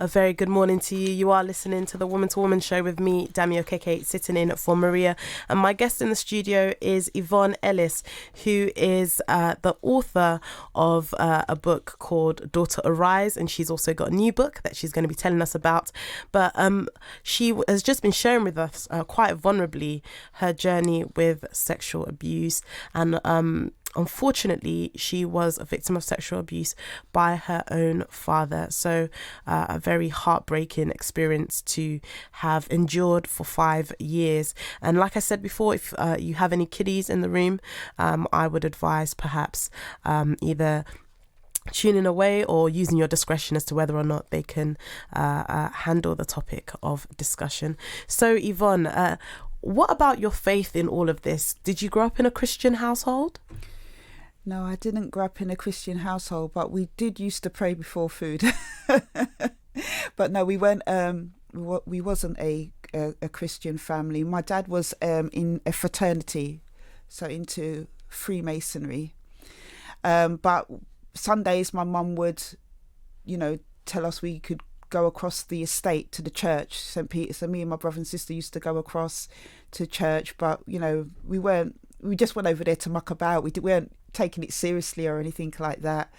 A very good morning to you. You are listening to the Woman to Woman show with me, Dami Okeke, sitting in for Maria. And my guest in the studio is Yvonne Ellis, who is the author of a book called Daughter Arise. And she's also got a new book that she's going to be telling us about. But she has just been sharing with us quite vulnerably her journey with sexual abuse. And unfortunately, she was a victim of sexual abuse by her own father. So a very heartbreaking experience to have endured for 5 years. And like I said before, if you have any kiddies in the room, I would advise perhaps either tuning away or using your discretion as to whether or not they can handle the topic of discussion. So Yvonne, what about your faith in all of this? Did you grow up in a Christian household? No, I didn't grow up in a Christian household, but we did used to pray before food. But no, we weren't. We wasn't a Christian family. My dad was in a fraternity, so into Freemasonry. But Sundays, my mum would, tell us we could go across the estate to the church, St. Peter. So me and my brother and sister used to go across to church, but we weren't. We just went over there to muck about. We weren't taking it seriously or anything like that.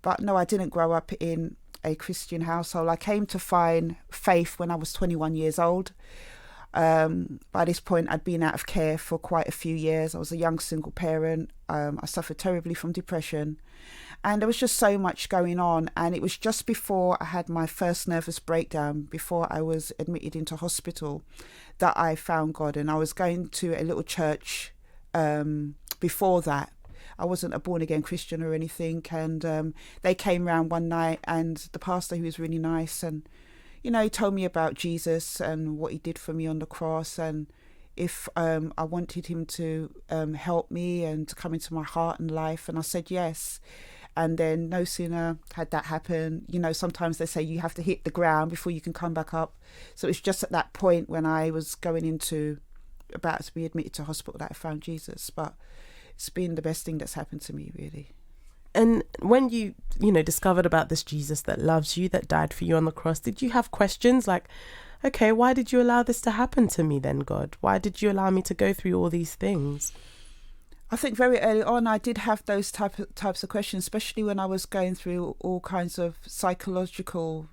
But no, I didn't grow up in a Christian household. I came to find faith when I was 21 years old. By this point, I'd been out of care for quite a few years. I was a young single parent. I suffered terribly from depression. And there was just so much going on. And it was just before I had my first nervous breakdown, before I was admitted into hospital, that I found God. And I was going to a little church before that. I wasn't a born-again Christian or anything, and they came round one night, and the pastor, who was really nice, and he told me about Jesus and what he did for me on the cross, and if I wanted him to help me and to come into my heart and life, and I said yes. And then no sooner had that happen, sometimes they say you have to hit the ground before you can come back up. So it's just at that point when I was about to be admitted to hospital that I found Jesus. But it's been the best thing that's happened to me, really. And when you discovered about this Jesus that loves you, that died for you on the cross, did you have questions like, okay, why did you allow this to happen to me then, God? Why did you allow me to go through all these things? I think very early on I did have those types of questions, especially when I was going through all kinds of psychological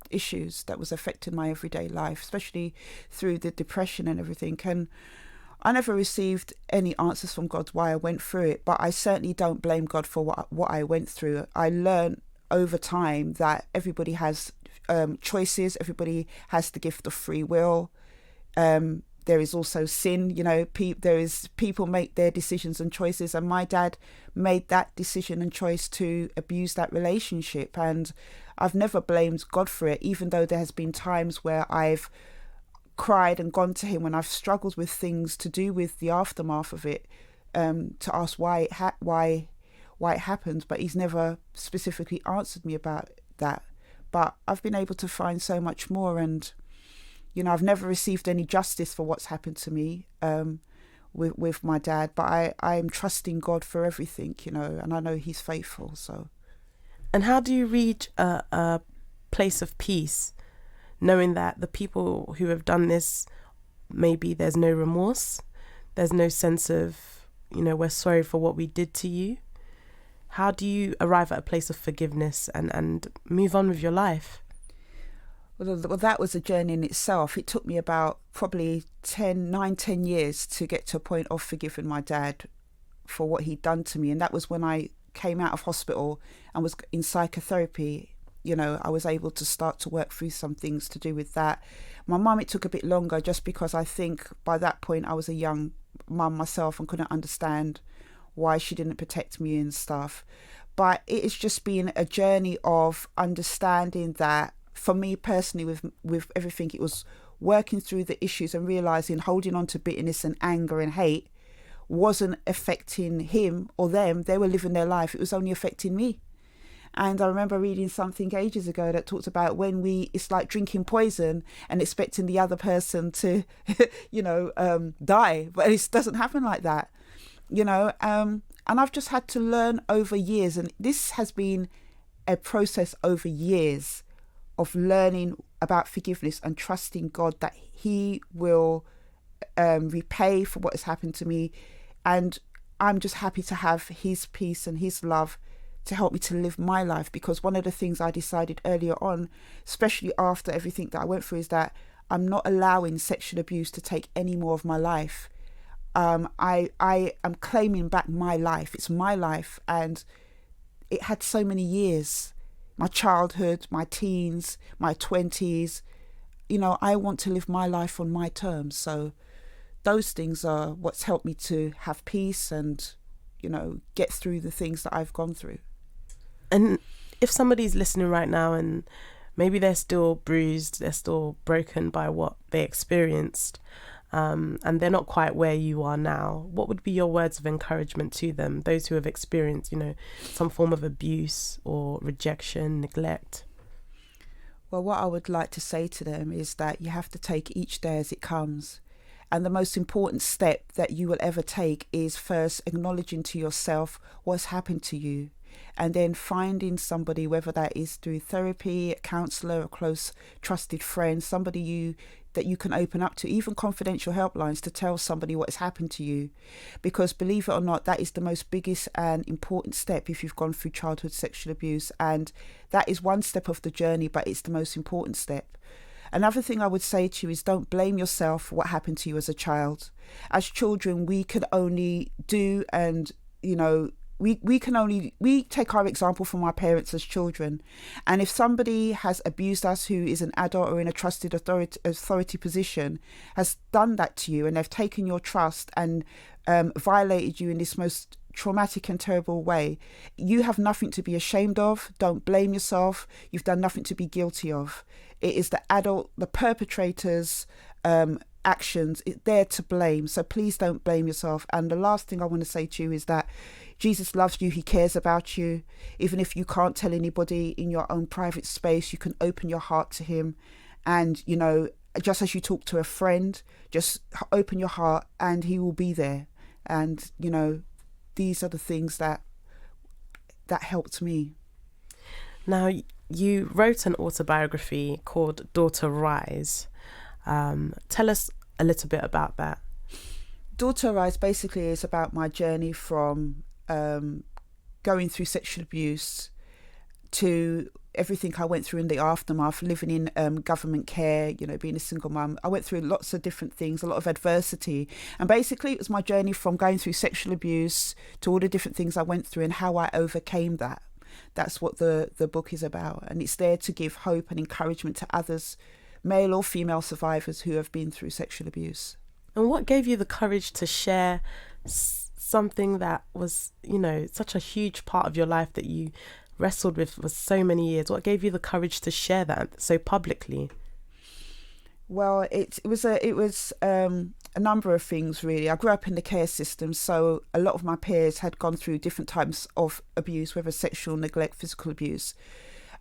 issues that was affecting my everyday life, especially through the depression and everything. And I never received any answers from God why I went through it, but I certainly don't blame God for what I went through. I learned over time that everybody has choices, everybody has the gift of free will. There is also sin, people make their decisions and choices, and my dad made that decision and choice to abuse that relationship, and I've never blamed God for it, even though there has been times where I've cried and gone to him when I've struggled with things to do with the aftermath of it, to ask why it happened, but he's never specifically answered me about that. But I've been able to find so much more, and I've never received any justice for what's happened to me with my dad, but I'm trusting God for everything, and I know he's faithful. So, and how do you reach a place of peace, knowing that the people who have done this, maybe there's no remorse, there's no sense of, we're sorry for what we did to you? How do you arrive at a place of forgiveness and move on with your life? Well, that was a journey in itself. It took me about probably 10 years to get to a point of forgiving my dad for what he'd done to me. And that was when I came out of hospital and was in psychotherapy. I was able to start to work through some things to do with that. My mum, it took a bit longer just because I think by that point I was a young mum myself and couldn't understand why she didn't protect me and stuff. But it has just been a journey of understanding that, for me personally, with everything, it was working through the issues and realising holding on to bitterness and anger and hate wasn't affecting him or them. They were living their life. It was only affecting me. And I remember reading something ages ago that talked about it's like drinking poison and expecting the other person to, die. But it doesn't happen like that, And I've just had to learn over years, and this has been a process over years, of learning about forgiveness and trusting God that he will repay for what has happened to me. And I'm just happy to have his peace and his love to help me to live my life, because one of the things I decided earlier on, especially after everything that I went through, is that I'm not allowing sexual abuse to take any more of my life. I am claiming back my life. It's my life, and it had so many years. My childhood, my teens, my 20s. You know, I want to live my life on my terms. So those things are what's helped me to have peace and, you know, get through the things that I've gone through. And if somebody's listening right now and maybe they're still bruised, they're still broken by what they experienced, and they're not quite where you are now, what would be your words of encouragement to them, those who have experienced, you know, some form of abuse or rejection, neglect? Well, what I would like to say to them is that you have to take each day as it comes. And the most important step that you will ever take is first acknowledging to yourself what's happened to you, and then finding somebody, whether that is through therapy, a counsellor, a close trusted friend, somebody that you can open up to, even confidential helplines, to tell somebody what has happened to you. Because believe it or not, that is the most biggest and important step if you've gone through childhood sexual abuse. And that is one step of the journey, but it's the most important step. Another thing I would say to you is don't blame yourself for what happened to you as a child. As children, we can only do, and, you know, we take our example from our parents as children. And if somebody has abused us, who is an adult or in a trusted authority position, has done that to you, and they've taken your trust and violated you in this most traumatic and terrible way, you have nothing to be ashamed of. Don't blame yourself. You've done nothing to be guilty of. It is the perpetrator's actions, they're to blame. So please don't blame yourself. And the last thing I want to say to you is that Jesus loves you. He cares about you. Even if you can't tell anybody in your own private space, you can open your heart to him. And, you know, just as you talk to a friend, just open your heart and he will be there. And, you know, these are the things that helped me. Now, you wrote an autobiography called Daughter Rise. Tell us a little bit about that. Daughter Rise basically is about my journey from going through sexual abuse to everything I went through in the aftermath, living in government care, you know, being a single mum. I went through lots of different things, a lot of adversity. And basically it was my journey from going through sexual abuse to all the different things I went through and how I overcame that. That's what the book is about. And it's there to give hope and encouragement to others, male or female survivors who have been through sexual abuse. And what gave you the courage to share something that was, you know, such a huge part of your life that you wrestled with for so many years? What gave you the courage to share that so publicly? Well, it was a number of things, really. I grew up in the care system, so a lot of my peers had gone through different types of abuse, whether sexual, neglect, physical abuse.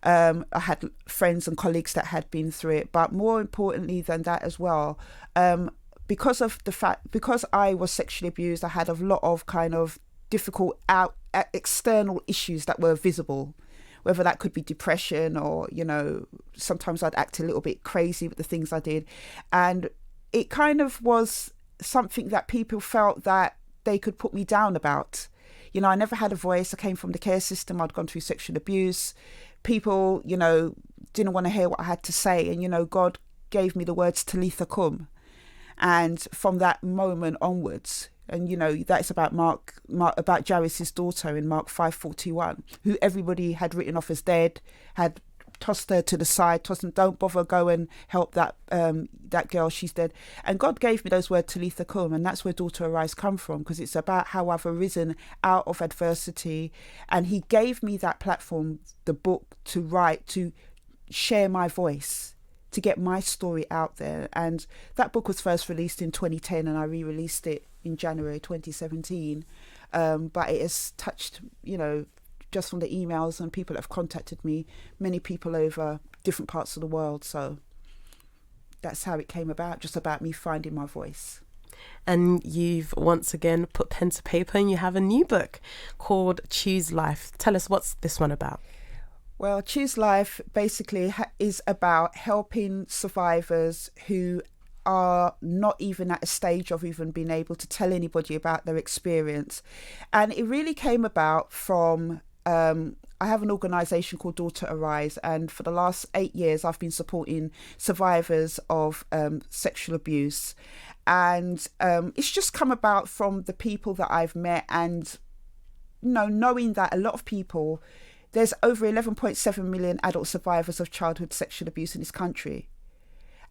I had friends and colleagues that had been through it, but more importantly than that as well, because I was sexually abused, I had a lot of kind of difficult external issues that were visible, whether that could be depression or, you know, sometimes I'd act a little bit crazy with the things I did. And it kind of was something that people felt that they could put me down about. You know, I never had a voice. I came from the care system. I'd gone through sexual abuse. People, you know, didn't want to hear what I had to say. And, you know, God gave me the words Talitha Kum. And from that moment onwards, and, you know, that's about about Jairus' daughter in Mark 5:41, who everybody had written off as dead, had tossed her to the side, tossed them, don't bother, go and help that girl, she's dead. And God gave me those words, Talitha Kum, and that's where Daughter Arise come from, because it's about how I've arisen out of adversity. And he gave me that platform, the book, to write, to share my voice, to get my story out there. And that book was first released in 2010 and I re-released it in January 2017. But it has touched, you know, just from the emails and people that have contacted me, many people over different parts of the world. So that's how it came about, just about me finding my voice. And you've once again put pen to paper and you have a new book called Choose Life. Tell us, what's this one about? Well, Choose Life basically is about helping survivors who are not even at a stage of even being able to tell anybody about their experience. And it really came about from, I have an organisation called Daughter Arise, and for the last 8 years I've been supporting survivors of sexual abuse. And it's just come about from the people that I've met, and knowing that a lot of people, there's over 11.7 million adult survivors of childhood sexual abuse in this country.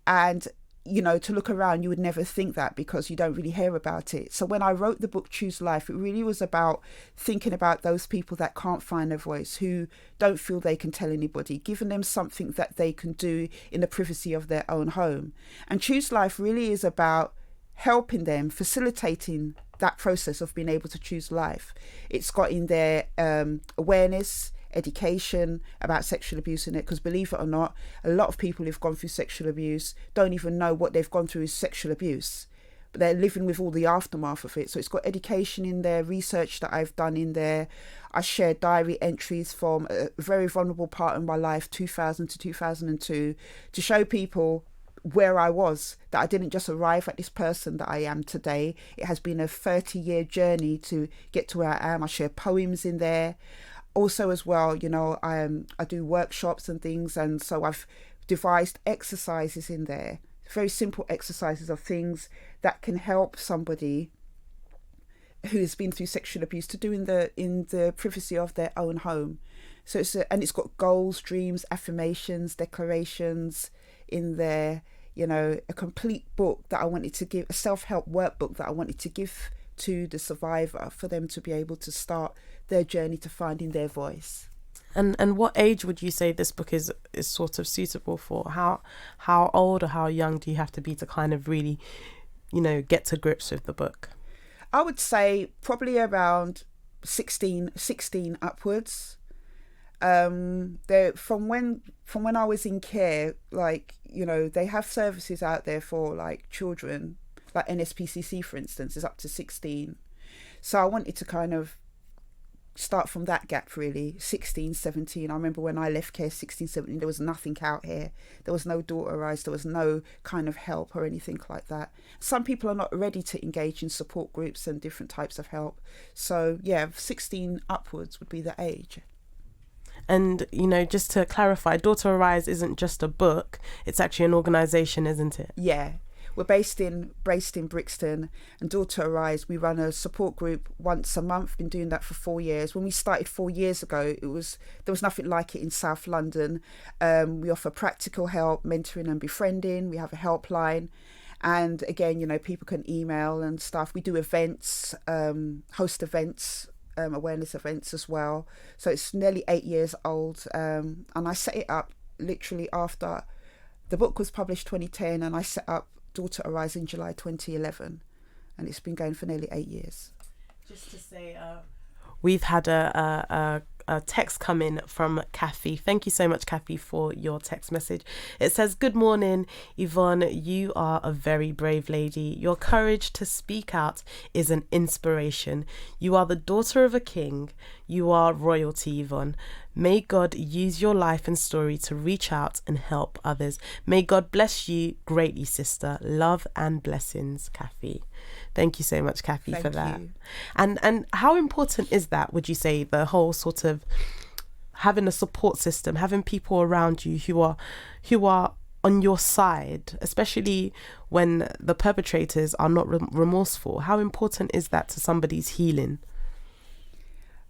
And, to look around, you would never think that because you don't really hear about it. So when I wrote the book Choose Life, it really was about thinking about those people that can't find a voice, who don't feel they can tell anybody, giving them something that they can do in the privacy of their own home. And Choose Life really is about helping them, facilitating that process of being able to choose life. It's got in there awareness, education about sexual abuse in it, because believe it or not, a lot of people who've gone through sexual abuse don't even know what they've gone through is sexual abuse, but they're living with all the aftermath of it. So it's got education in there, research that I've done in there. I share diary entries from a very vulnerable part in my life, 2000 to 2002, to show people where I was, that I didn't just arrive at this person that I am today. It has been a 30-year journey to get to where I am. I share poems in there. Also as well, I do workshops and things, and so I've devised exercises in there, very simple exercises of things that can help somebody who has been through sexual abuse to do in the privacy of their own home. So it's got goals, dreams, affirmations, declarations in there, a complete book that I wanted to give, a self-help workbook that I wanted to give to the survivor for them to be able to start their journey to finding their voice. And what age would you say this book is sort of suitable for? How old or how young do you have to be to kind of really, get to grips with the book? I would say probably around 16 upwards. From when I was in care, they have services out there for children, like NSPCC for instance is up to 16. So I wanted to kind of start from that gap, really. 16, 17. I remember when I left care, 16, 17, there was nothing out here. There was no Daughter Arise, there was no kind of help or anything like that. Some people are not ready to engage in support groups and different types of help. So 16 upwards would be the age. And, just to clarify, Daughter Arise isn't just a book, it's actually an organisation, isn't it? Yeah. We're based in Brixton, and Daughter Arise, we run a support group once a month. Been doing that for 4 years. When we started 4 years ago, there was nothing like it in South London. We offer practical help, mentoring and befriending. We have a helpline. And again, people can email and stuff. We do events, host events, awareness events as well. So it's nearly 8 years old. And I set it up literally after the book was published 2010, and I set up Daughter Arise in July 2011, and it's been going for nearly 8 years. Just to say, we've had a text come in from Kathy. Thank you so much, Kathy, for your text message. It says, "Good morning, Yvonne. You are a very brave lady. Your courage to speak out is an inspiration. You are the daughter of a king. You are royalty, Yvonne. May God use your life and story to reach out and help others. May God bless you greatly, sister. Love and blessings, Kathy." Thank you so much, Kathy, for that. You. And how important is that, would you say, the whole sort of having a support system, having people around you who are on your side, especially when the perpetrators are not remorseful? How important is that to somebody's healing?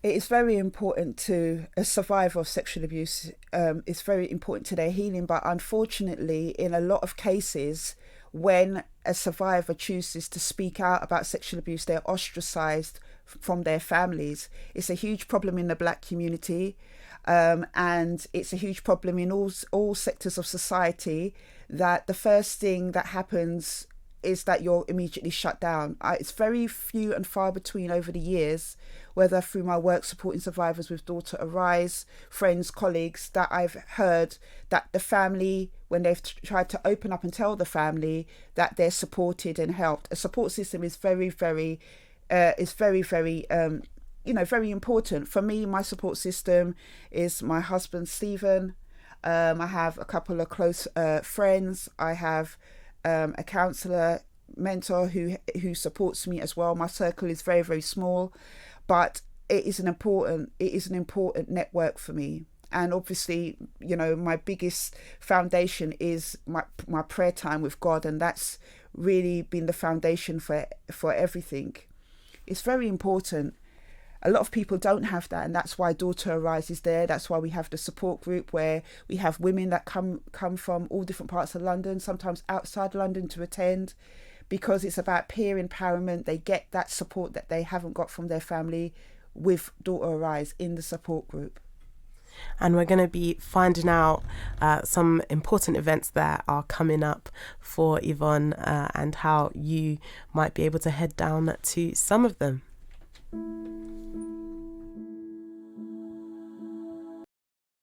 It is very important to a survivor of sexual abuse. It's very important to their healing, but unfortunately, in a lot of cases, when a survivor chooses to speak out about sexual abuse, they're ostracized from their families. It's a huge problem in the Black community, and it's a huge problem in all sectors of society, that the first thing that happens is that you're immediately shut down. It's very few and far between over the years, whether through my work supporting survivors with Daughter Arise, friends, colleagues, that I've heard that the family, when they've tried to open up and tell the family that they're supported and helped. A support system is very, very very important. For me, my support system is my husband, Stephen. I have a couple of close friends. I have a counsellor, mentor who supports me as well. My circle is very, very small, but it is an important network for me. And obviously, my biggest foundation is my prayer time with God, and that's really been the foundation for everything. It's very important. A lot of people don't have that, and that's why Daughter Arise is there. That's why we have the support group, where we have women that come from all different parts of London, sometimes outside London, to attend, because it's about peer empowerment. They get that support that they haven't got from their family with Daughter Arise in the support group. And we're going to be finding out some important events that are coming up for Yvonne, and how you might be able to head down to some of them.